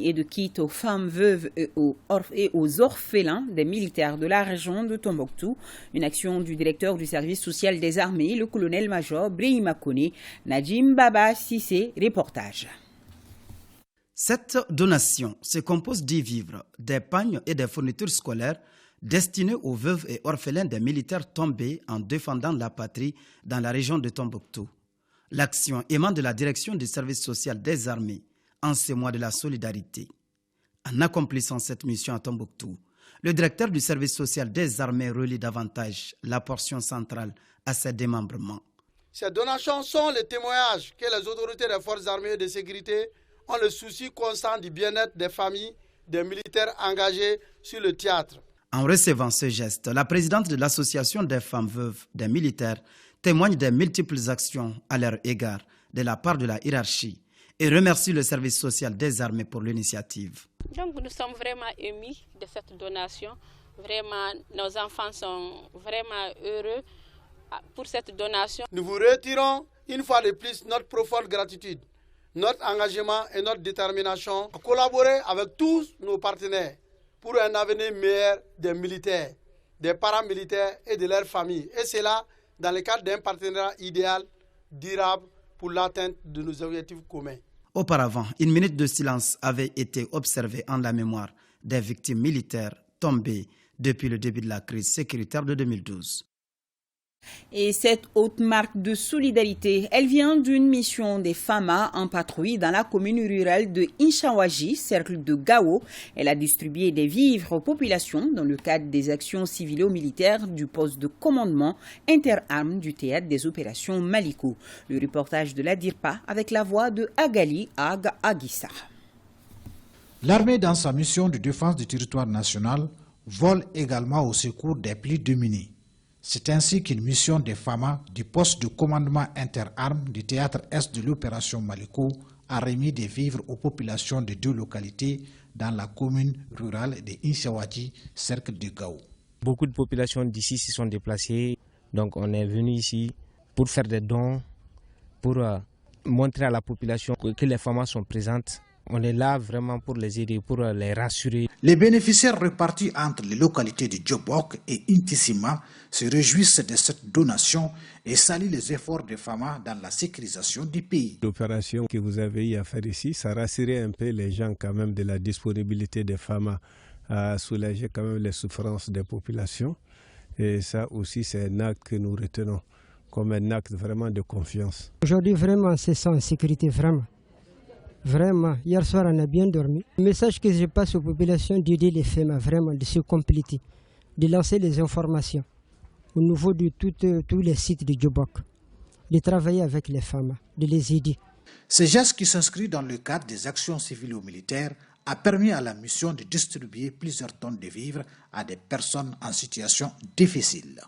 et de kits aux femmes veuves et aux orphelins des militaires de la région de Tombouctou. Une action du directeur du service social des armées, le colonel-major Brahima Kone. Najim Baba Sissé, reportage. Cette donation se compose des vivres, des pagnes et des fournitures scolaires destinés aux veuves et orphelins des militaires tombés en défendant la patrie dans la région de Tombouctou. L'action émane de la direction du service social des armées en ce mois de la solidarité. En accomplissant cette mission à Tombouctou, le directeur du service social des armées relie davantage la portion centrale à ses démembrements. Ces donations sont les témoignages que les autorités des forces armées et de sécurité ont le souci constant du bien-être des familles des militaires engagés sur le théâtre. En recevant ce geste, la présidente de l'association des femmes veuves des militaires témoigne des multiples actions à leur égard de la part de la hiérarchie et remercie le service social des armées pour l'initiative. Donc nous sommes vraiment émus de cette donation. Vraiment, nos enfants sont vraiment heureux pour cette donation. Nous vous retirons une fois de plus notre profonde gratitude, notre engagement et notre détermination à collaborer avec tous nos partenaires pour un avenir meilleur des militaires, des paramilitaires et de leurs familles. Et cela dans le cadre d'un partenariat idéal, durable pour l'atteinte de nos objectifs communs. Auparavant, une minute de silence avait été observée en la mémoire des victimes militaires tombées depuis le début de la crise sécuritaire de 2012. Et cette haute marque de solidarité, elle vient d'une mission des FAMA en patrouille dans la commune rurale de Inchawaji, cercle de Gao. Elle a distribué des vivres aux populations dans le cadre des actions civilo-militaires du poste de commandement interarmes du théâtre des opérations Maliko. Le reportage de la DIRPA avec la voix de Agali Aga Agissa. L'armée, dans sa mission de défense du territoire national, vole également au secours des plus démunis. C'est ainsi qu'une mission des FAMA du poste de commandement interarmes du théâtre Est de l'opération Maliko a remis des vivres aux populations de 2 localités dans la commune rurale de Inchawaji, cercle de Gao. Beaucoup de populations d'ici s'y sont déplacées, donc on est venu ici pour faire des dons, pour montrer à la population que les FAMA sont présentes. On est là vraiment pour les aider, pour les rassurer. Les bénéficiaires répartis entre les localités de Djobok et Intissima se réjouissent de cette donation et saluent les efforts des FAMA dans la sécurisation du pays. L'opération que vous avez eu à faire ici, ça rassurait un peu les gens quand même de la disponibilité des FAMA à soulager quand même les souffrances des populations. Et ça aussi, c'est un acte que nous retenons comme un acte vraiment de confiance. Aujourd'hui, vraiment, c'est ça, en sécurité, vraiment. Vraiment, hier soir on a bien dormi. Le message que je passe aux populations d'aider les FEMA, vraiment, de se compléter, de lancer les informations au niveau de tous les sites de Djobok, de travailler avec les FAMA, de les aider. Ce geste qui s'inscrit dans le cadre des actions civilo-militaires a permis à la mission de distribuer plusieurs tonnes de vivres à des personnes en situation difficile.